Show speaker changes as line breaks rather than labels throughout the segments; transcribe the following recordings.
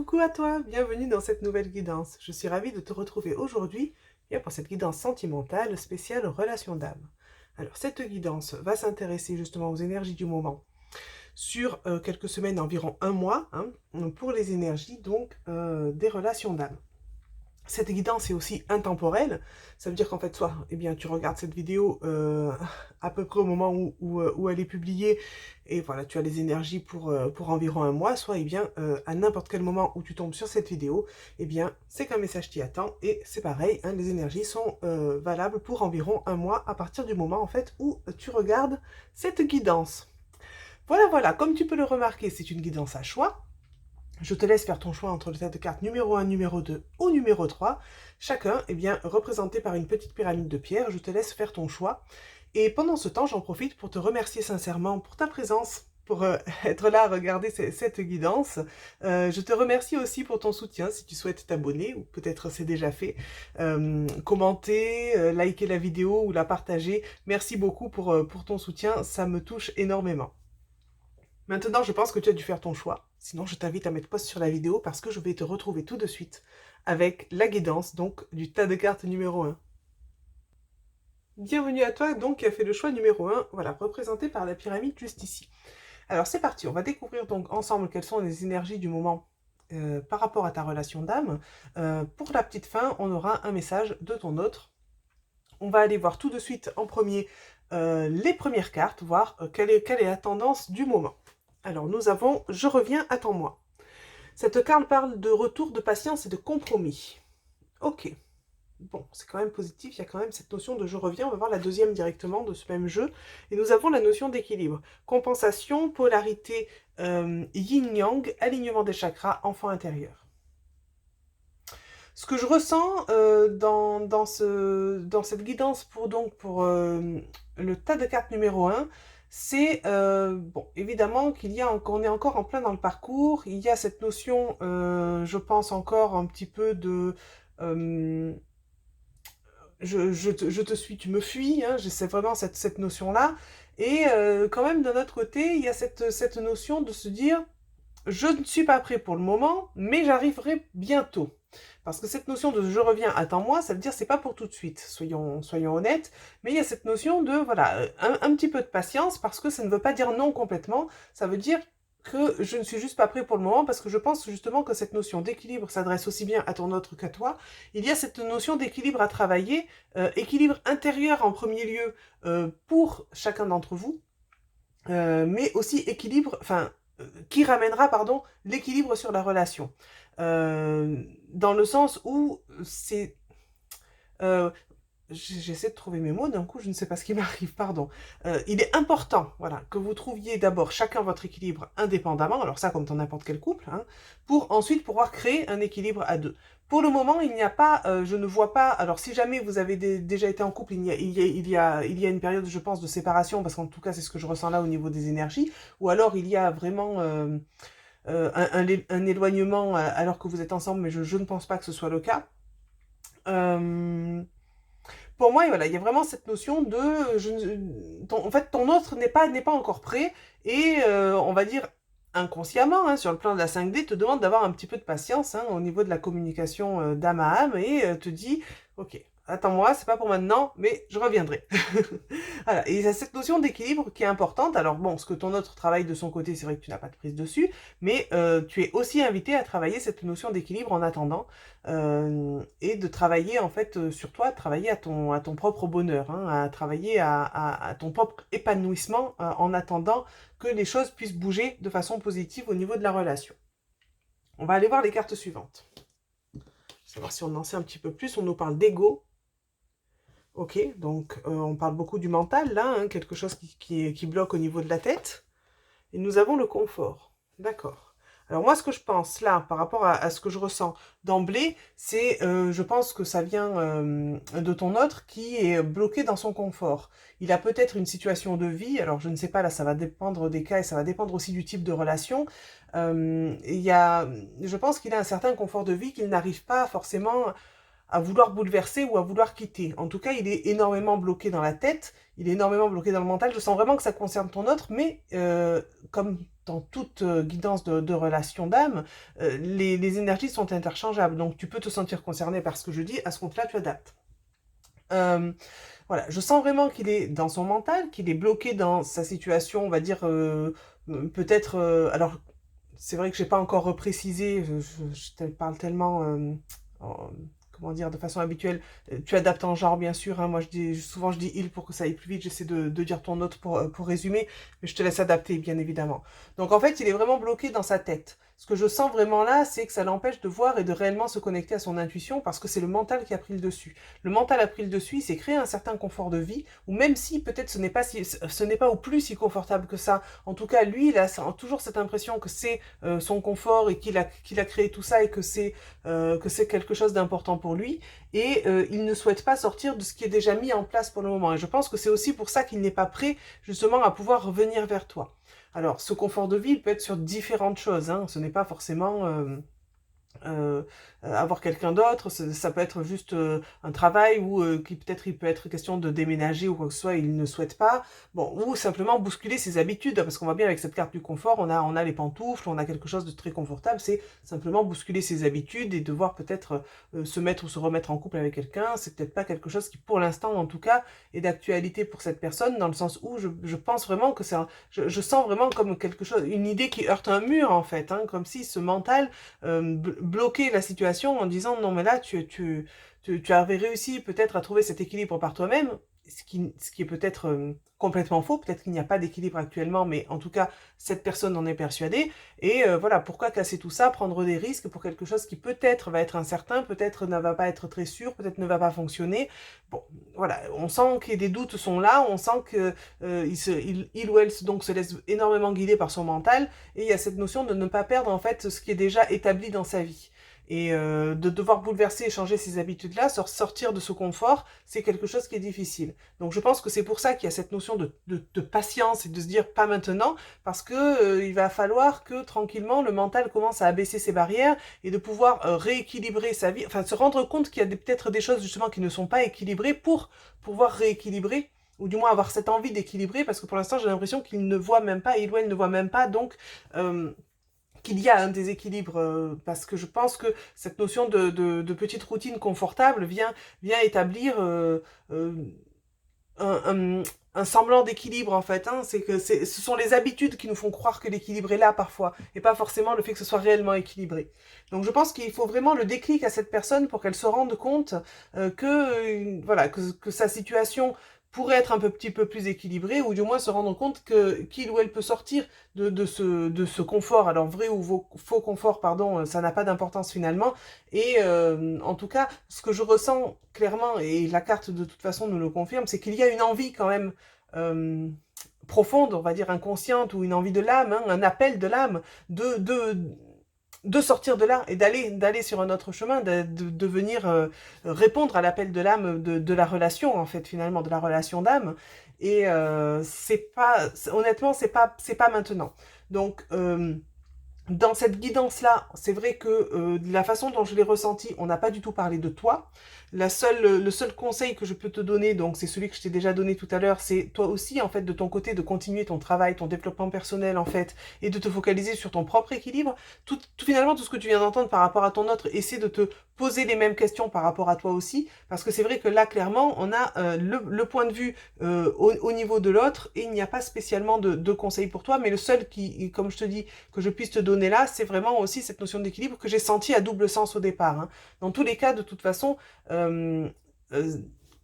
Coucou à toi, bienvenue dans cette nouvelle guidance. Je suis ravie de te retrouver aujourd'hui pour cette guidance sentimentale spéciale relation d'âme. Alors cette guidance va s'intéresser justement aux énergies du moment sur quelques semaines, environ un mois, pour les énergies donc des relations d'âme. Cette guidance est aussi intemporelle, ça veut dire qu'en fait, soit tu regardes cette vidéo à peu près au moment où elle est publiée, et voilà, tu as les énergies pour environ un mois, soit à n'importe quel moment où tu tombes sur cette vidéo, c'est qu'un message t'y attend, et c'est pareil, les énergies sont valables pour environ un mois à partir du moment en fait où tu regardes cette guidance. Voilà, comme tu peux le remarquer, c'est une guidance à choix. Je te laisse faire ton choix entre le tas de cartes numéro 1, numéro 2 ou numéro 3. Chacun est bien représenté par une petite pyramide de pierre. Je te laisse faire ton choix. Et pendant ce temps, j'en profite pour te remercier sincèrement pour ta présence, pour être là à regarder cette guidance. Je te remercie aussi pour ton soutien si tu souhaites t'abonner, ou peut-être c'est déjà fait. Commenter, liker la vidéo ou la partager. Merci beaucoup pour ton soutien, ça me touche énormément. Maintenant, je pense que tu as dû faire ton choix. Sinon, je t'invite à mettre pause sur la vidéo parce que je vais te retrouver tout de suite avec la guidance donc du tas de cartes numéro 1. Bienvenue à toi donc qui a fait le choix numéro 1, voilà, représenté par la pyramide juste ici. Alors c'est parti, on va découvrir donc ensemble quelles sont les énergies du moment par rapport à ta relation d'âme. Pour la petite fin, on aura un message de ton autre. On va aller voir tout de suite en premier les premières cartes, voir quelle est la tendance du moment. Alors nous avons « Je reviens, attends-moi ». Cette carte parle de retour, de patience et de compromis. Ok, bon, c'est quand même positif, il y a quand même cette notion de « je reviens ». On va voir la deuxième directement de ce même jeu. Et nous avons la notion d'équilibre. Compensation, polarité, yin-yang, alignement des chakras, enfant intérieur. Ce que je ressens dans cette guidance pour le tas de cartes numéro 1, c'est, bon, évidemment qu'on est encore en plein dans le parcours, il y a cette notion, je pense encore un petit peu de je te suis, tu me fuis, c'est vraiment cette notion-là, et quand même d'un autre côté, il y a cette notion de se dire, je ne suis pas prêt pour le moment, mais j'arriverai bientôt. Parce que cette notion de je reviens, attends-moi, ça veut dire c'est pas pour tout de suite, soyons honnêtes, mais il y a cette notion de, voilà, un petit peu de patience, parce que ça ne veut pas dire non complètement, ça veut dire que je ne suis juste pas prêt pour le moment, parce que je pense justement que cette notion d'équilibre s'adresse aussi bien à ton autre qu'à toi. Il y a cette notion d'équilibre à travailler, équilibre intérieur en premier lieu pour chacun d'entre vous, mais aussi équilibre, qui ramènera, pardon, l'équilibre sur la relation. Dans le sens où c'est... euh, J'essaie de trouver mes mots, d'un coup je ne sais pas ce qui m'arrive, pardon. Il est important, voilà, que vous trouviez d'abord chacun votre équilibre indépendamment, alors ça comme dans n'importe quel couple, pour ensuite pouvoir créer un équilibre à deux. Pour le moment, il n'y a pas, je ne vois pas, alors si jamais vous avez déjà été en couple, il y a une période, je pense, de séparation, parce qu'en tout cas c'est ce que je ressens là au niveau des énergies, ou alors il y a vraiment un éloignement alors que vous êtes ensemble, mais je ne pense pas que ce soit le cas. Euh, pour moi, voilà, il y a vraiment cette notion de, en fait, ton autre n'est pas encore prêt, et on va dire inconsciemment, sur le plan de la 5D, te demande d'avoir un petit peu de patience au niveau de la communication d'âme à âme, et te dit, ok, attends-moi, c'est pas pour maintenant, mais je reviendrai. Voilà, et il y a cette notion d'équilibre qui est importante. Alors bon, ce que ton autre travaille de son côté, c'est vrai que tu n'as pas de prise dessus, mais tu es aussi invité à travailler cette notion d'équilibre en attendant, et de travailler en fait sur toi, de travailler à ton propre bonheur, à travailler à ton propre épanouissement en attendant que les choses puissent bouger de façon positive au niveau de la relation. On va aller voir les cartes suivantes. Savoir si on en sait un petit peu plus. On nous parle d'ego. Ok, donc on parle beaucoup du mental là, quelque chose qui bloque au niveau de la tête. Et nous avons le confort. D'accord. Alors moi, ce que je pense là, par rapport à ce que je ressens d'emblée, c'est, je pense que ça vient de ton autre qui est bloqué dans son confort. Il a peut-être une situation de vie, alors je ne sais pas, là, ça va dépendre des cas et ça va dépendre aussi du type de relation. Je pense qu'il a un certain confort de vie qu'il n'arrive pas forcément à vouloir bouleverser ou à vouloir quitter. En tout cas, il est énormément bloqué dans la tête, il est énormément bloqué dans le mental. Je sens vraiment que ça concerne ton autre, mais comme dans toute guidance de relation d'âme, les énergies sont interchangeables. Donc tu peux te sentir concerné par ce que je dis, à ce compte-là, tu adaptes. Euh, voilà, je sens vraiment qu'il est dans son mental, qu'il est bloqué dans sa situation, on va dire, peut-être... alors, c'est vrai que j'ai pas encore reprécisé, je te parle tellement, comment dire, de façon habituelle. Tu adaptes en genre, bien sûr, hein, moi, souvent, je dis il pour que ça aille plus vite, j'essaie de dire ton autre pour résumer, mais je te laisse adapter, bien évidemment. Donc, en fait, il est vraiment bloqué dans sa tête. Ce que je sens vraiment là, c'est que ça l'empêche de voir et de réellement se connecter à son intuition parce que c'est le mental qui a pris le dessus. Le mental a pris le dessus, il s'est créé un certain confort de vie, ou même si peut-être ce n'est pas au plus si confortable que ça. En tout cas, lui, il a toujours cette impression que c'est son confort et qu'il a créé tout ça et que c'est quelque chose d'important pour lui. Et il ne souhaite pas sortir de ce qui est déjà mis en place pour le moment. Et je pense que c'est aussi pour ça qu'il n'est pas prêt justement à pouvoir revenir vers toi. Alors, ce confort de vie, il peut être sur différentes choses, hein. Ce n'est pas forcément euh, avoir quelqu'un d'autre, ça peut être juste un travail ou peut-être il peut être question de déménager ou quoi que ce soit, il ne souhaite pas. Bon, ou simplement bousculer ses habitudes, parce qu'on voit bien avec cette carte du confort, on a les pantoufles, on a quelque chose de très confortable, c'est simplement bousculer ses habitudes et devoir peut-être se mettre ou se remettre en couple avec quelqu'un, c'est peut-être pas quelque chose qui pour l'instant en tout cas est d'actualité pour cette personne, dans le sens où je pense vraiment que je sens vraiment comme quelque chose, une idée qui heurte un mur en fait, hein, comme si ce mental bloquer la situation en disant non mais là tu avais réussi peut-être à trouver cet équilibre par toi-même, ce qui est peut-être complètement faux, peut-être qu'il n'y a pas d'équilibre actuellement, mais en tout cas cette personne en est persuadée, et voilà, pourquoi casser tout ça, prendre des risques pour quelque chose qui peut-être va être incertain, peut-être ne va pas être très sûr, peut-être ne va pas fonctionner. Bon, voilà, on sent que des doutes sont là, on sent que il ou elle donc se laisse énormément guider par son mental, et il y a cette notion de ne pas perdre en fait ce qui est déjà établi dans sa vie. Et de devoir bouleverser et changer ces habitudes-là, sortir de ce confort, c'est quelque chose qui est difficile. Donc je pense que c'est pour ça qu'il y a cette notion de patience et de se dire pas maintenant, parce que il va falloir que tranquillement le mental commence à abaisser ses barrières et de pouvoir rééquilibrer sa vie, enfin se rendre compte qu'il y a peut-être des choses justement qui ne sont pas équilibrées pour pouvoir rééquilibrer ou du moins avoir cette envie d'équilibrer, parce que pour l'instant j'ai l'impression qu'il ne voit même pas, il ou elle ne voit même pas, donc qu'il y a un déséquilibre, parce que je pense que cette notion de petite routine confortable vient établir euh, un, un, un semblant d'équilibre en fait, hein. C'est que ce sont les habitudes qui nous font croire que l'équilibre est là parfois, et pas forcément le fait que ce soit réellement équilibré. Donc je pense qu'il faut vraiment le déclic à cette personne pour qu'elle se rende compte voilà, que sa situation pourrait être un petit peu plus équilibrée, ou du moins se rendre compte qu'il ou elle peut sortir de ce confort. Alors vrai ou faux confort, pardon, ça n'a pas d'importance finalement. Et en tout cas, ce que je ressens clairement, et la carte de toute façon nous le confirme, c'est qu'il y a une envie quand même euh, profonde, on va dire inconsciente, ou une envie de l'âme, hein, un appel de l'âme, de sortir de là et d'aller sur un autre chemin, de venir répondre à l'appel de l'âme de la relation, en fait, finalement, de la relation d'âme. Et honnêtement, c'est pas maintenant. Donc, dans cette guidance-là, c'est vrai que la façon dont je l'ai ressenti, on n'a pas du tout parlé de toi. Le seul conseil que je peux te donner, donc c'est celui que je t'ai déjà donné tout à l'heure, c'est toi aussi, en fait, de ton côté, de continuer ton travail, ton développement personnel, en fait, et de te focaliser sur ton propre équilibre. Finalement, tout ce que tu viens d'entendre par rapport à ton autre, essaie de te poser les mêmes questions par rapport à toi aussi, parce que c'est vrai que là, clairement, on a le point de vue au niveau de l'autre, et il n'y a pas spécialement de conseils pour toi, mais le seul qui, comme je te dis, que je puisse te donner là, c'est vraiment aussi cette notion d'équilibre que j'ai senti à double sens au départ, hein. Dans tous les cas, de toute façon, euh,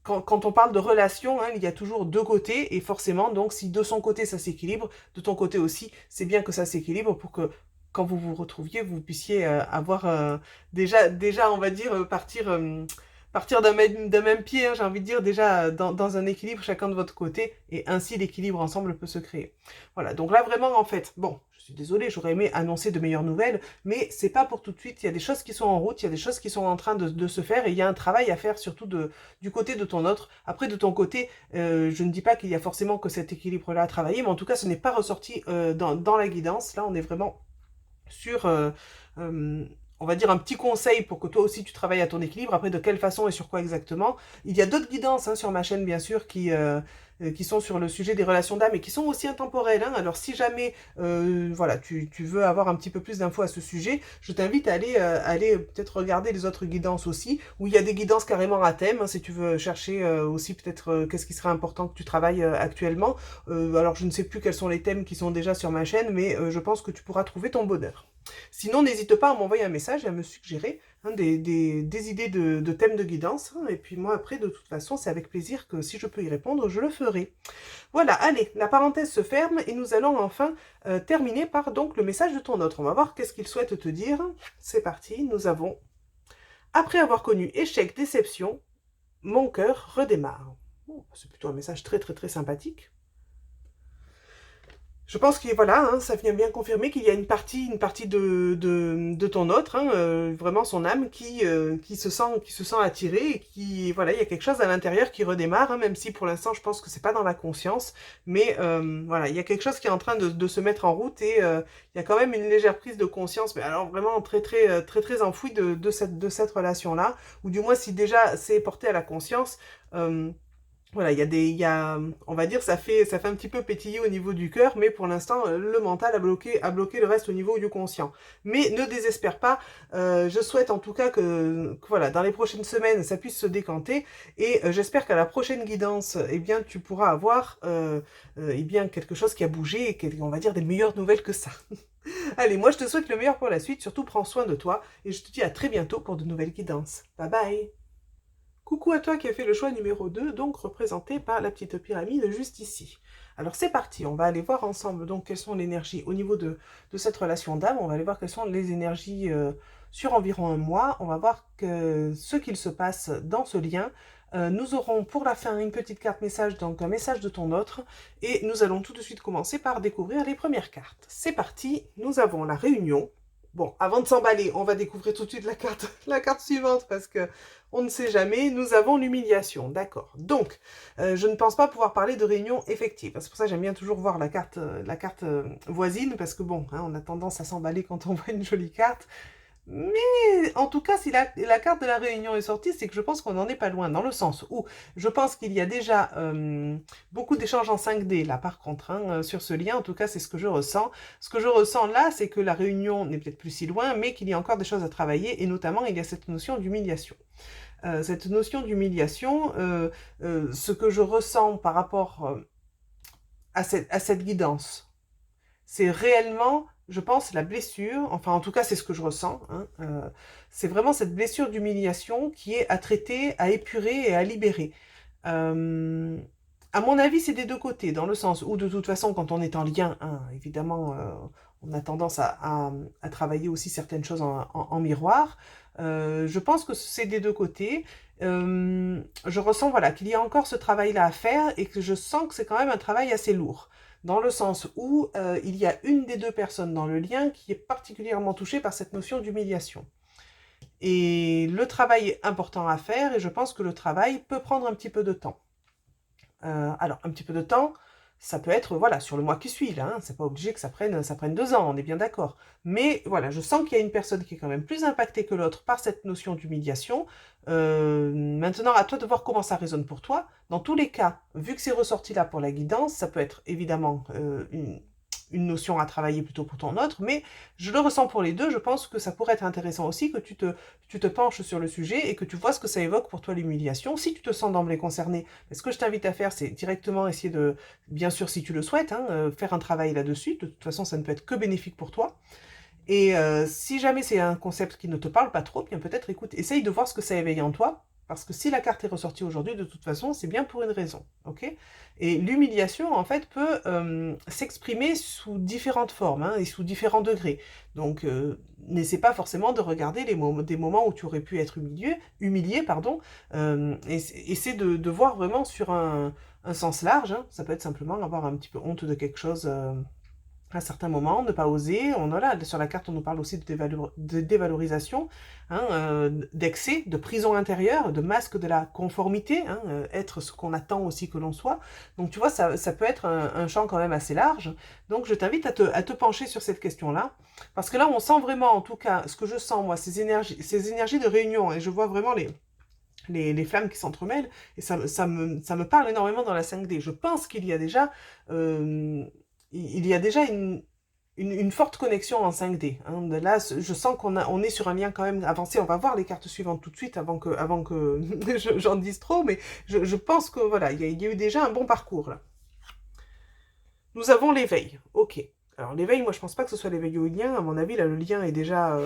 quand on parle de relation, hein, il y a toujours deux côtés, et forcément, donc, si de son côté ça s'équilibre, de ton côté aussi, c'est bien que ça s'équilibre pour que quand vous vous retrouviez, vous puissiez avoir déjà, on va dire, partir d'un même pied, hein, j'ai envie de dire, déjà dans un équilibre chacun de votre côté, et ainsi l'équilibre ensemble peut se créer. Voilà, donc là vraiment en fait, bon, je suis désolée, j'aurais aimé annoncer de meilleures nouvelles, mais c'est pas pour tout de suite, il y a des choses qui sont en route, il y a des choses qui sont en train de se faire, et il y a un travail à faire surtout du côté de ton autre. Après de ton côté, je ne dis pas qu'il y a forcément que cet équilibre-là à travailler, mais en tout cas ce n'est pas ressorti dans la guidance, là on est vraiment sur... on va dire un petit conseil pour que toi aussi tu travailles à ton équilibre. Après, de quelle façon et sur quoi exactement? Il y a d'autres guidances hein, sur ma chaîne, bien sûr, qui sont sur le sujet des relations d'âme et qui sont aussi intemporelles. Hein. Alors, si jamais voilà, tu veux avoir un petit peu plus d'infos à ce sujet, je t'invite à aller peut-être regarder les autres guidances aussi, où il y a des guidances carrément à thème, hein, si tu veux chercher aussi peut-être qu'est-ce qui serait important que tu travailles actuellement. Alors, je ne sais plus quels sont les thèmes qui sont déjà sur ma chaîne, mais je pense que tu pourras trouver ton bonheur. Sinon, n'hésite pas à m'envoyer un message et à me suggérer hein, des idées de thèmes de guidance. Hein, et puis moi, après, de toute façon, c'est avec plaisir que si je peux y répondre, je le ferai. Voilà, allez, la parenthèse se ferme et nous allons enfin terminer par donc le message de ton autre. On va voir qu'est-ce qu'il souhaite te dire. C'est parti, nous avons « Après avoir connu échec, déception, mon cœur redémarre. » C'est plutôt un message très très très sympathique. Je pense que voilà, hein, ça vient bien confirmer qu'il y a une partie de ton autre, hein, vraiment son âme, qui se sent attirée et qui, voilà, il y a quelque chose à l'intérieur qui redémarre, hein, même si pour l'instant je pense que c'est pas dans la conscience, mais voilà, il y a quelque chose qui est en train de se mettre en route et il y a quand même une légère prise de conscience, mais alors vraiment très enfouie de cette relation-là, ou du moins si déjà c'est porté à la conscience. Voilà, on va dire, ça fait un petit peu pétiller au niveau du cœur, mais pour l'instant, le mental a bloqué le reste au niveau du conscient. Mais ne désespère pas, je souhaite en tout cas voilà, dans les prochaines semaines, ça puisse se décanter, et j'espère qu'à la prochaine guidance, eh bien, tu pourras avoir, eh bien, quelque chose qui a bougé, et on va dire des meilleures nouvelles que ça. Allez, moi je te souhaite le meilleur pour la suite, surtout prends soin de toi, et je te dis à très bientôt pour de nouvelles guidances. Bye bye! Coucou à toi qui as fait le choix numéro 2, donc représenté par la petite pyramide juste ici. Alors c'est parti, on va aller voir ensemble donc quelles sont les énergies au niveau de cette relation d'âme, on va aller voir quelles sont les énergies sur environ un mois, on va voir ce qu'il se passe dans ce lien. Nous aurons pour la fin une petite carte message, donc un message de ton autre, et nous allons tout de suite commencer par découvrir les premières cartes. C'est parti, nous avons la réunion. Bon, avant de s'emballer, on va découvrir tout de suite la carte suivante parce que on ne sait jamais. Nous avons l'humiliation, d'accord. Donc, je ne pense pas pouvoir parler de réunion effective. C'est pour ça que j'aime bien toujours voir la carte voisine parce que bon, hein, on a tendance à s'emballer quand on voit une jolie carte. Mais en tout cas, si la carte de la réunion est sortie, c'est que je pense qu'on n'en est pas loin, dans le sens où je pense qu'il y a déjà beaucoup d'échanges en 5D, là par contre, hein, sur ce lien, en tout cas c'est ce que je ressens. Ce que je ressens là, c'est que la réunion n'est peut-être plus si loin, mais qu'il y a encore des choses à travailler, et notamment il y a cette notion d'humiliation. Cette notion d'humiliation, ce que je ressens par rapport à cette guidance, c'est réellement, je pense, la blessure, enfin en tout cas c'est ce que je ressens, hein, c'est vraiment cette blessure d'humiliation qui est à traiter, à épurer et à libérer. À mon avis, c'est des deux côtés, dans le sens où de toute façon, quand on est en lien, hein, évidemment, on a tendance à travailler aussi certaines choses en miroir. Je pense que c'est des deux côtés. Je ressens voilà, qu'il y a encore ce travail-là à faire et que je sens que c'est quand même un travail assez lourd. Dans le sens où il y a une des deux personnes dans le lien qui est particulièrement touchée par cette notion d'humiliation. Et le travail est important à faire et je pense que le travail peut prendre un petit peu de temps. Alors, un petit peu de temps, ça peut être, voilà, sur le mois qui suit, là, hein, c'est pas obligé que ça prenne 2 ans, on est bien d'accord. Mais voilà, je sens qu'il y a une personne qui est quand même plus impactée que l'autre par cette notion d'humiliation. Maintenant, à toi de voir comment ça résonne pour toi. Dans tous les cas, vu que c'est ressorti là pour la guidance, ça peut être évidemment une notion à travailler plutôt pour ton autre, mais je le ressens pour les deux, je pense que ça pourrait être intéressant aussi que tu te penches sur le sujet et que tu vois ce que ça évoque pour toi l'humiliation. Si tu te sens d'emblée concerné, ce que je t'invite à faire, c'est directement essayer de, bien sûr si tu le souhaites, hein, faire un travail là-dessus, de toute façon ça ne peut être que bénéfique pour toi. Et si jamais c'est un concept qui ne te parle pas trop, bien peut-être écoute, essaye de voir ce que ça éveille en toi, parce que si la carte est ressortie aujourd'hui, de toute façon, c'est bien pour une raison, ok? Et l'humiliation, en fait, peut s'exprimer sous différentes formes, hein, et sous différents degrés. Donc, n'essaie pas forcément de regarder des moments où tu aurais pu être humilié, pardon, essaie de voir vraiment sur un sens large, hein. Ça peut être simplement avoir un petit peu honte de quelque chose à certains moments, ne pas oser. Voilà, sur la carte, on nous parle aussi de dévalorisation, hein, d'excès, de prison intérieure, de masque de la conformité, hein, être ce qu'on attend aussi que l'on soit. Donc tu vois, ça peut être un champ quand même assez large. Donc je t'invite à te pencher sur cette question-là. Parce que là, on sent vraiment, en tout cas, ce que je sens, moi, ces énergies de réunion. Et je vois vraiment les flammes qui s'entremêlent. Et ça me parle énormément dans la 5D. Je pense qu'il y a déjà... il y a déjà une forte connexion en 5D. Hein. Là, je sens on est sur un lien quand même avancé. On va voir les cartes suivantes tout de suite avant que j'en dise trop, mais je pense que voilà, il y a eu déjà un bon parcours là. Nous avons l'éveil. Ok. Alors l'éveil, moi je pense pas que ce soit l'éveil au lien. À mon avis, là le lien est déjà...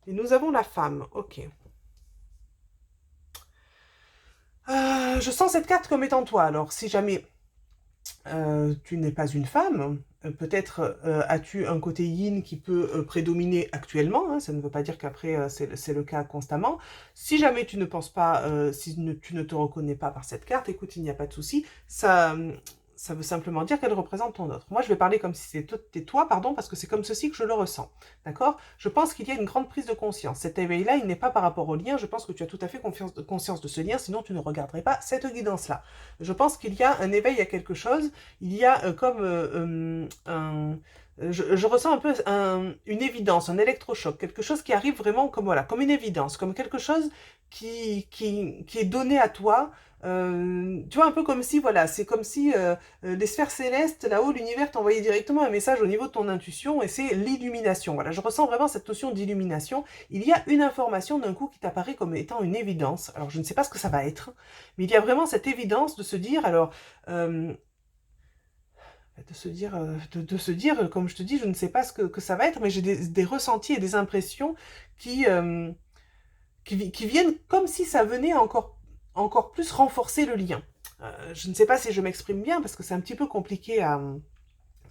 Et nous avons la femme. Ok. Je sens cette carte comme étant toi. Alors si jamais tu n'es pas une femme, peut-être as-tu un côté yin qui peut prédominer actuellement, hein, ça ne veut pas dire qu'après c'est le cas constamment. Si jamais tu ne penses pas, tu ne te reconnais pas par cette carte, écoute, il n'y a pas de souci, ça veut simplement dire qu'elle représente ton autre. Moi, je vais parler comme si c'était toi, pardon, parce que c'est comme ceci que je le ressens. D'accord? Je pense qu'il y a une grande prise de conscience. Cet éveil-là, il n'est pas par rapport au lien. Je pense que tu as tout à fait conscience de ce lien, sinon tu ne regarderais pas cette guidance-là. Je pense qu'il y a un éveil à quelque chose. Il y a je ressens un peu une évidence, un électrochoc, quelque chose qui arrive vraiment comme, voilà, comme une évidence, comme quelque chose qui est donné à toi. Tu vois, un peu comme si, voilà, c'est comme si les sphères célestes, là-haut, l'univers t'envoyait directement un message au niveau de ton intuition, et c'est l'illumination. Voilà, je ressens vraiment cette notion d'illumination. Il y a une information d'un coup qui t'apparaît comme étant une évidence. Alors, je ne sais pas ce que ça va être, mais il y a vraiment cette évidence de se dire, alors... de se dire, comme je te dis, je ne sais pas ce que ça va être, mais j'ai des ressentis et des impressions qui, qui viennent comme si ça venait encore plus renforcer le lien. Je ne sais pas si je m'exprime bien, parce que c'est un petit peu compliqué à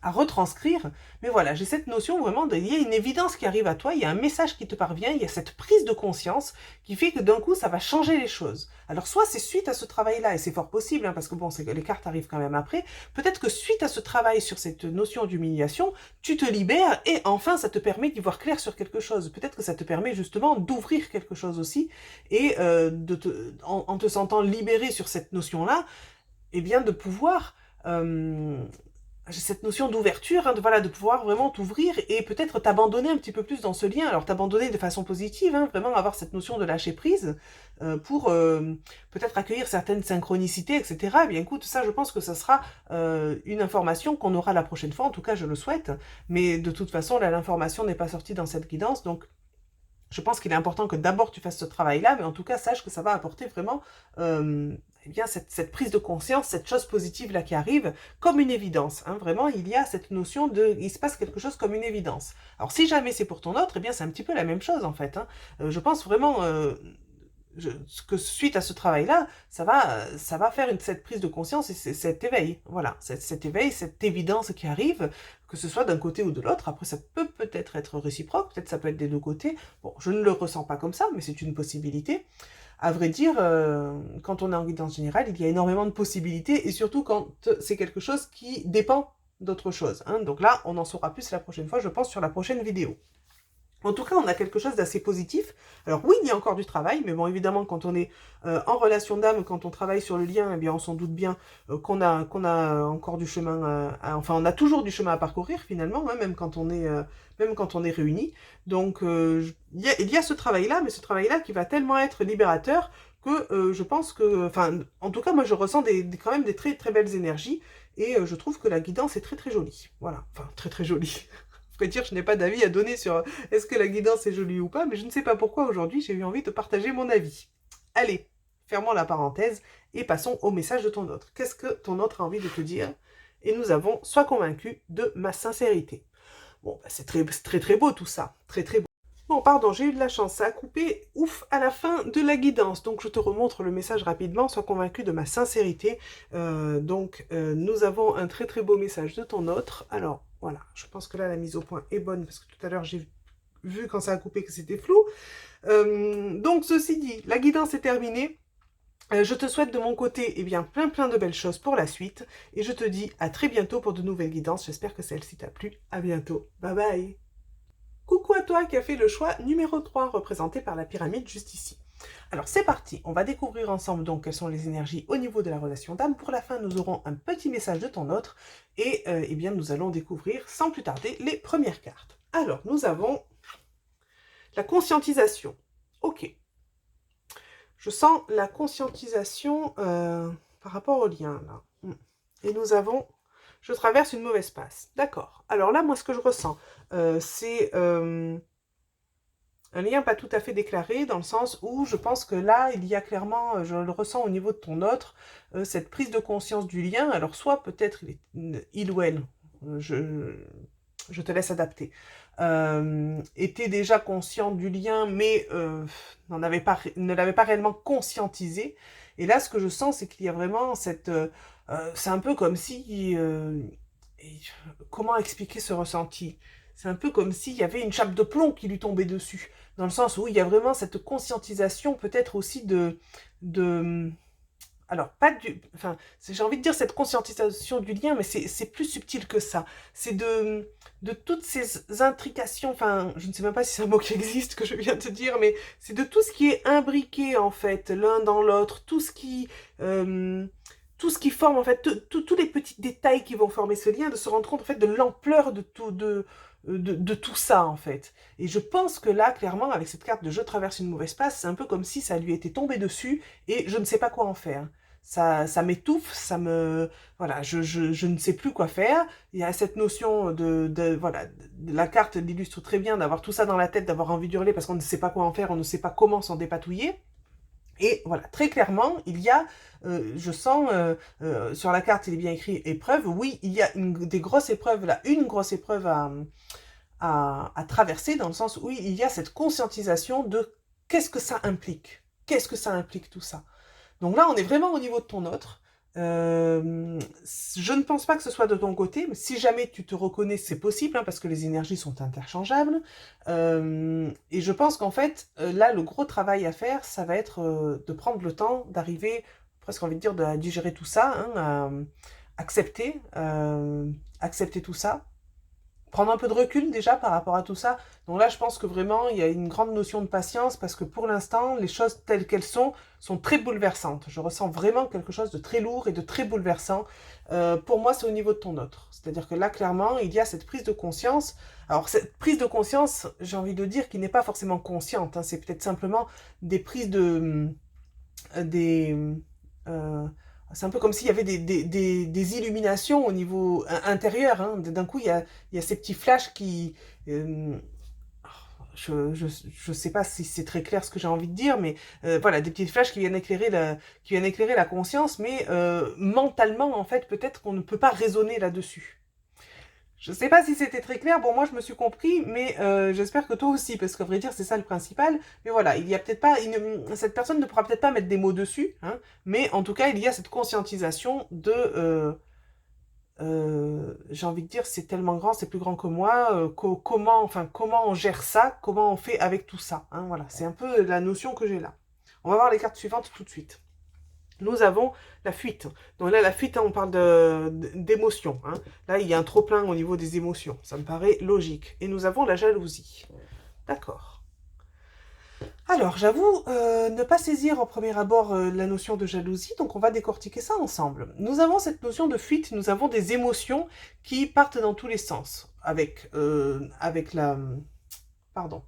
retranscrire, mais voilà, j'ai cette notion vraiment il y a une évidence qui arrive à toi, il y a un message qui te parvient, il y a cette prise de conscience qui fait que d'un coup, ça va changer les choses. Alors soit c'est suite à ce travail-là, et c'est fort possible, hein, parce que bon, les cartes arrivent quand même après, peut-être que suite à ce travail sur cette notion d'humiliation, tu te libères, et enfin, ça te permet d'y voir clair sur quelque chose. Peut-être que ça te permet justement d'ouvrir quelque chose aussi, et en te sentant libéré sur cette notion-là, eh bien de pouvoir... j'ai cette notion d'ouverture, hein, voilà, de pouvoir vraiment t'ouvrir et peut-être t'abandonner un petit peu plus dans ce lien. Alors t'abandonner de façon positive, hein, vraiment avoir cette notion de lâcher prise pour peut-être accueillir certaines synchronicités, etc. Eh bien écoute, ça je pense que ça sera une information qu'on aura la prochaine fois, en tout cas je le souhaite. Mais de toute façon, là l'information n'est pas sortie dans cette guidance, donc je pense qu'il est important que d'abord tu fasses ce travail-là, mais en tout cas, sache que ça va apporter vraiment eh bien, cette prise de conscience, cette chose positive-là qui arrive, comme une évidence. Hein. Vraiment, il y a cette notion il se passe quelque chose comme une évidence. Alors, si jamais c'est pour ton autre, eh bien, c'est un petit peu la même chose, en fait. Hein. Je pense vraiment que suite à ce travail-là, ça va faire cette prise de conscience et cet éveil. Voilà, cet éveil, cette évidence qui arrive, que ce soit d'un côté ou de l'autre. Après, ça peut peut-être être réciproque, peut-être ça peut être des deux côtés. Bon, je ne le ressens pas comme ça, mais c'est une possibilité. À vrai dire, quand on est en guidance générale, il y a énormément de possibilités, et surtout quand c'est quelque chose qui dépend d'autre chose. Hein. Donc là, on en saura plus la prochaine fois, je pense, sur la prochaine vidéo. En tout cas, on a quelque chose d'assez positif. Alors oui, il y a encore du travail, mais bon, évidemment, quand on est en relation d'âme, quand on travaille sur le lien, eh bien, on s'en doute bien qu'on a encore du chemin, enfin, on a toujours du chemin à parcourir finalement, hein, même quand on est réunis. Donc, il y a ce travail-là, mais ce travail-là qui va tellement être libérateur que je pense que, enfin, en tout cas, moi, je ressens quand même des très très belles énergies, et je trouve que la guidance est très très jolie. Voilà, enfin, très très jolie. Dire, je n'ai pas d'avis à donner sur est-ce que la guidance est jolie ou pas, mais je ne sais pas pourquoi aujourd'hui j'ai eu envie de partager mon avis. Allez, fermons la parenthèse et passons au message de ton autre. Qu'est-ce que ton autre a envie de te dire? Et nous avons sois convaincu de ma sincérité. Bon, bah, c'est très, très très beau tout ça, très très beau. Bon, pardon, j'ai eu de la chance, ça a coupé, ouf, à la fin de la guidance. Donc, je te remontre le message rapidement, sois convaincu de ma sincérité. Nous avons un très très beau message de ton autre. Alors, voilà, je pense que là, la mise au point est bonne, parce que tout à l'heure, j'ai vu quand ça a coupé que c'était flou. Donc, ceci dit, la guidance est terminée. Je te souhaite de mon côté eh bien, plein de belles choses pour la suite. Et je te dis à très bientôt pour de nouvelles guidances. J'espère que celle-ci t'a plu. À bientôt. Bye bye. Coucou à toi qui as fait le choix numéro 3, représenté par la pyramide juste ici. Alors c'est parti, on va découvrir ensemble donc quelles sont les énergies au niveau de la relation d'âme. Pour la fin, nous aurons un petit message de ton autre et eh bien nous allons découvrir sans plus tarder les premières cartes. Alors nous avons la conscientisation. Ok, je sens la conscientisation par rapport au lien là. Et nous avons je traverse une mauvaise passe. D'accord. Alors là, moi, ce que je ressens, c'est un lien pas tout à fait déclaré, dans le sens où je pense que là, il y a clairement, je le ressens au niveau de ton autre, cette prise de conscience du lien. Alors, soit peut-être il ou elle, je te laisse adapter, était déjà conscient du lien, mais ne l'avait pas réellement conscientisé. Et là, ce que je sens, c'est qu'il y a vraiment cette... c'est un peu comme si... comment expliquer ce ressenti? C'est un peu comme s'il y avait une chape de plomb qui lui tombait dessus, dans le sens où il y a vraiment cette conscientisation, peut-être aussi de alors, pas du... Enfin, j'ai envie de dire cette conscientisation du lien, mais c'est plus subtil que ça. C'est de toutes ces intrications, enfin, je ne sais même pas si c'est un mot qui existe, que je viens de te dire, mais c'est de tout ce qui est imbriqué, en fait, l'un dans l'autre, tout ce qui forme, en fait, tous les petits détails qui vont former ce lien, de se rendre compte, en fait, de l'ampleur de tout ça, en fait. Et je pense que là, clairement, avec cette carte de je traverse une mauvaise passe, c'est un peu comme si ça lui était tombé dessus et je ne sais pas quoi en faire. Ça m'étouffe, ça me... Voilà, je ne sais plus quoi faire. Il y a cette notion voilà, la carte l'illustre très bien, d'avoir tout ça dans la tête, d'avoir envie d'hurler parce qu'on ne sait pas quoi en faire, on ne sait pas comment s'en dépatouiller. Et voilà, très clairement, il y a, je sens, sur la carte, il est bien écrit épreuve. Oui, il y a des grosses épreuves là, une grosse épreuve à traverser, dans le sens où il y a cette conscientisation de qu'est-ce que ça implique. Qu'est-ce que ça implique tout ça. Donc là, on est vraiment au niveau de ton autre. Je ne pense pas que ce soit de ton côté, mais si jamais tu te reconnais, c'est possible, hein, parce que les énergies sont interchangeables. Et je pense qu'en fait, là, le gros travail à faire, ça va être de prendre le temps d'arriver, presque envie de dire, à digérer tout ça, hein, à accepter tout ça, prendre un peu de recul déjà par rapport à tout ça. Donc là, je pense que vraiment, il y a une grande notion de patience parce que pour l'instant, les choses telles qu'elles sont très bouleversantes. Je ressens vraiment quelque chose de très lourd et de très bouleversant. Pour moi, c'est au niveau de ton autre. C'est-à-dire que là, clairement, il y a cette prise de conscience. Alors, cette prise de conscience, j'ai envie de dire, qui n'est pas forcément consciente, hein. C'est peut-être simplement des prises de... des... euh, c'est un peu comme s'il y avait des illuminations au niveau intérieur, hein. D'un coup, il y a ces petits flashs qui... euh, je sais pas si c'est très clair ce que j'ai envie de dire, mais voilà, des petits flashs qui viennent éclairer la conscience, mais mentalement, en fait, peut-être qu'on ne peut pas raisonner là-dessus. Je sais pas si c'était très clair, bon moi je me suis compris, mais j'espère que toi aussi, parce qu'à vrai dire c'est ça le principal. Mais voilà, il y a peut-être pas, cette personne ne pourra peut-être pas mettre des mots dessus, hein, mais en tout cas il y a cette conscientisation de, j'ai envie de dire c'est tellement grand, c'est plus grand que moi, comment on gère ça, comment on fait avec tout ça, hein, voilà, c'est un peu la notion que j'ai là. On va voir les cartes suivantes tout de suite. Nous avons la fuite. Donc là, la fuite, hein, on parle d'émotions, hein. Là, il y a un trop-plein au niveau des émotions. Ça me paraît logique. Et nous avons la jalousie. D'accord. Alors, j'avoue ne pas saisir au premier abord la notion de jalousie, donc on va décortiquer ça ensemble. Nous avons cette notion de fuite, nous avons des émotions qui partent dans tous les sens. Avec la... Pardon.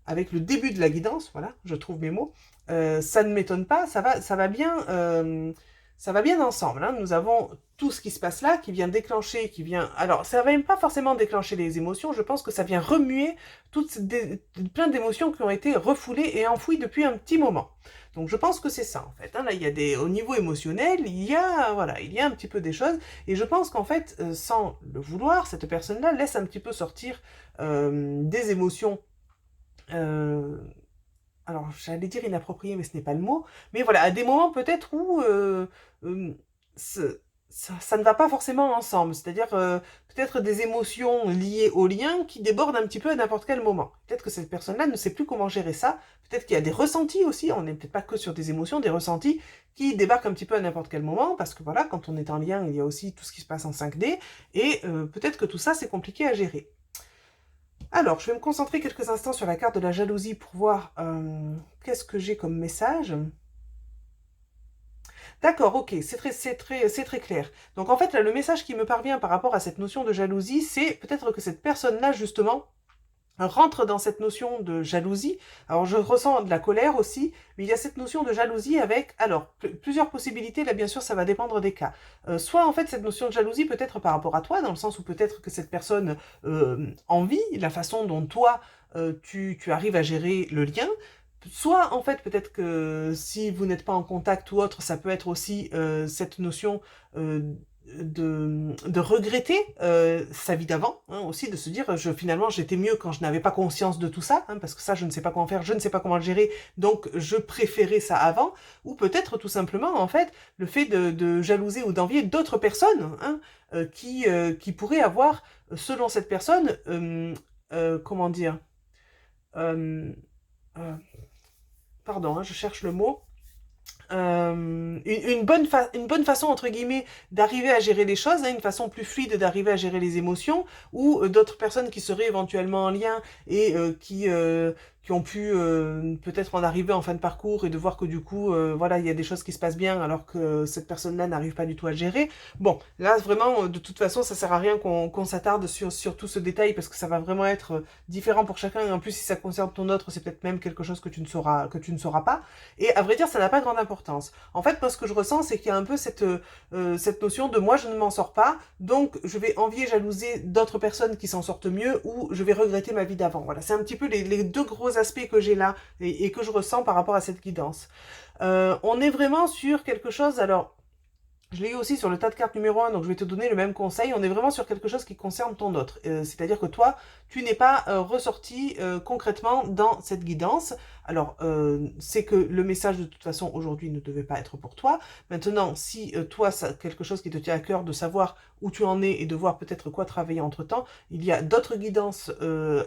Avec le début de la guidance, voilà, je trouve mes mots, ça ne m'étonne pas, ça va bien ensemble, hein. Nous avons tout ce qui se passe là, qui vient déclencher, alors ça va même pas forcément déclencher les émotions, je pense que ça vient remuer plein d'émotions qui ont été refoulées et enfouies depuis un petit moment. Donc je pense que c'est ça en fait, hein. Là il y a au niveau émotionnel, voilà, il y a un petit peu des choses, et je pense qu'en fait, sans le vouloir, cette personne-là laisse un petit peu sortir des émotions euh, alors j'allais dire inapproprié, mais ce n'est pas le mot, mais voilà, à des moments peut-être où euh, ce- ça ne va pas forcément ensemble. C'est-à-dire peut-être des émotions liées au lien qui débordent un petit peu à n'importe quel moment. Peut-être que cette personne-là ne sait plus comment gérer ça. Peut-être qu'il y a des ressentis aussi. On n'est peut-être pas que sur des émotions, des ressentis qui débarquent un petit peu à n'importe quel moment. Parce que voilà, quand on est en lien, il y a aussi tout ce qui se passe en 5D. Et peut-être que tout ça, c'est compliqué à gérer. Alors, je vais me concentrer quelques instants sur la carte de la jalousie pour voir qu'est-ce que j'ai comme message. D'accord, ok, c'est très clair. Donc en fait, là, le message qui me parvient par rapport à cette notion de jalousie, c'est peut-être que cette personne-là, justement, rentre dans cette notion de jalousie. Alors je ressens de la colère aussi, mais il y a cette notion de jalousie avec, alors, plusieurs possibilités, là bien sûr ça va dépendre des cas. Soit en fait cette notion de jalousie peut être par rapport à toi, dans le sens où peut-être que cette personne envie la façon dont toi tu arrives à gérer le lien. Soit en fait peut-être que si vous n'êtes pas en contact ou autre, ça peut être aussi cette notion euh, de regretter sa vie d'avant, hein, aussi de se dire finalement j'étais mieux quand je n'avais pas conscience de tout ça, hein, parce que ça je ne sais pas comment faire, je ne sais pas comment le gérer, donc je préférais ça avant, ou peut-être tout simplement en fait le fait de jalouser ou d'envier d'autres personnes, hein, qui pourraient avoir, selon cette personne, comment dire, euh, euh, pardon, hein, je cherche le mot, une bonne façon, entre guillemets, d'arriver à gérer les choses, hein, une façon plus fluide d'arriver à gérer les émotions, ou d'autres personnes qui seraient éventuellement en lien et qui ont pu peut-être en arriver en fin de parcours et de voir que du coup, voilà, il y a des choses qui se passent bien alors que cette personne-là n'arrive pas du tout à le gérer. Bon, là, vraiment, de toute façon, ça sert à rien qu'on s'attarde sur tout ce détail parce que ça va vraiment être différent pour chacun. Et en plus, si ça concerne ton autre, c'est peut-être même quelque chose que tu ne sauras pas. Et à vrai dire, ça n'a pas grande importance. En fait, moi, ce que je ressens, c'est qu'il y a un peu cette notion de moi, je ne m'en sors pas, donc je vais envier, jalouser d'autres personnes qui s'en sortent mieux, ou je vais regretter ma vie d'avant. Voilà, c'est un petit peu les deux gros aspects que j'ai là et que je ressens par rapport à cette guidance. On est vraiment sur quelque chose, alors je l'ai eu aussi sur le tas de cartes numéro 1, donc je vais te donner le même conseil. On est vraiment sur quelque chose qui concerne ton autre. C'est-à-dire que toi, tu n'es pas ressorti concrètement dans cette guidance. Alors, c'est que le message de toute façon aujourd'hui ne devait pas être pour toi. Maintenant, si toi, c'est quelque chose qui te tient à cœur de savoir où tu en es et de voir peut-être quoi travailler entre-temps, il y a d'autres guidances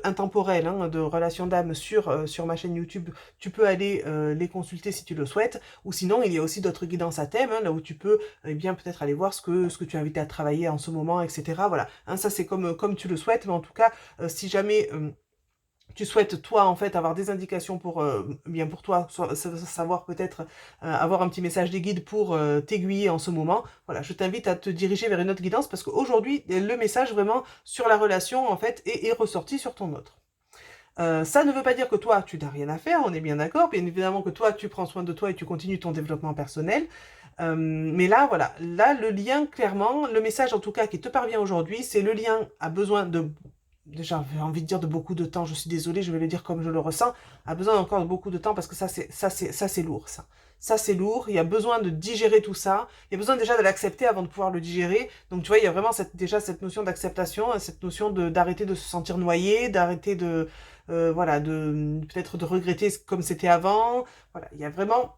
intemporelles, hein, de relations d'âme sur ma chaîne YouTube. Tu peux aller les consulter si tu le souhaites. Ou sinon, il y a aussi d'autres guidances à thème, hein, là où tu peux eh bien peut-être aller voir ce que tu es invité à travailler en ce moment, etc. Voilà, hein, ça c'est comme tu le souhaites, mais en tout cas, si jamais tu souhaites toi en fait avoir des indications pour bien pour toi savoir peut-être avoir un petit message des guides pour t'aiguiller en ce moment, voilà, je t'invite à te diriger vers une autre guidance parce qu'aujourd'hui le message vraiment sur la relation en fait est ressorti sur ton autre. Ça ne veut pas dire que toi, tu n'as rien à faire, on est bien d'accord. Bien évidemment que toi, tu prends soin de toi et tu continues ton développement personnel. Mais là, voilà, là, le lien, clairement, le message en tout cas qui te parvient aujourd'hui, c'est le lien a besoin de, déjà, j'ai envie de dire de beaucoup de temps, je suis désolée, je vais le dire comme je le ressens, a besoin encore de beaucoup de temps parce que ça c'est lourd, ça. Ça c'est lourd, il y a besoin de digérer tout ça, il y a besoin déjà de l'accepter avant de pouvoir le digérer. Donc tu vois, il y a vraiment déjà cette notion d'acceptation, cette notion d'arrêter de se sentir noyé, d'arrêter de, voilà, de peut-être de regretter comme c'était avant. Voilà, il y a vraiment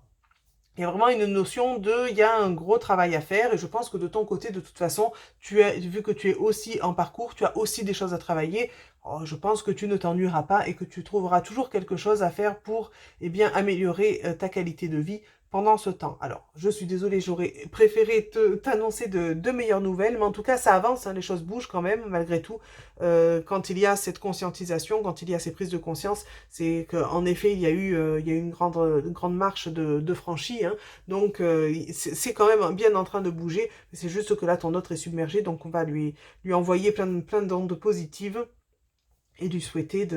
une notion de, il y a un gros travail à faire et je pense que de ton côté, de toute façon, vu que tu es aussi en parcours, tu as aussi des choses à travailler. Oh, je pense que tu ne t'ennuieras pas et que tu trouveras toujours quelque chose à faire pour, eh bien, améliorer ta qualité de vie pendant ce temps. Alors, je suis désolée, j'aurais préféré t'annoncer de meilleures nouvelles, mais en tout cas, ça avance, hein, les choses bougent quand même, malgré tout. Quand il y a cette conscientisation, quand il y a ces prises de conscience, c'est qu'en effet, il y a eu une grande marche de franchie, hein. Donc, c'est quand même bien en train de bouger. C'est juste que là, ton autre est submergé, donc on va lui envoyer plein d'ondes positives et lui souhaiter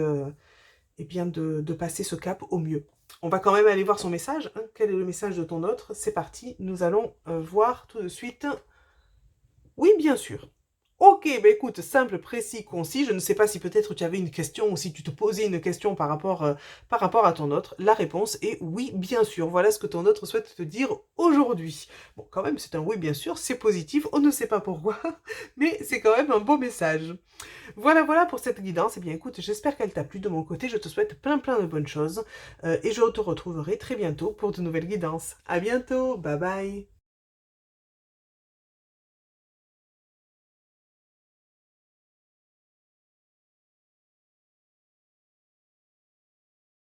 eh bien de passer ce cap au mieux. On va quand même aller voir son message, hein. Quel est le message de ton autre? C'est parti, nous allons voir tout de suite. Oui, bien sûr. Ok, bah écoute, simple, précis, concis. Je ne sais pas si peut-être tu avais une question ou si tu te posais une question par rapport à ton autre. La réponse est oui, bien sûr. Voilà ce que ton autre souhaite te dire aujourd'hui. Bon, quand même, c'est un oui, bien sûr, c'est positif. On ne sait pas pourquoi, mais c'est quand même un beau message. Voilà, voilà pour cette guidance. Eh bien, écoute, j'espère qu'elle t'a plu de mon côté. Je te souhaite plein de bonnes choses et je te retrouverai très bientôt pour de nouvelles guidances. À bientôt, bye bye.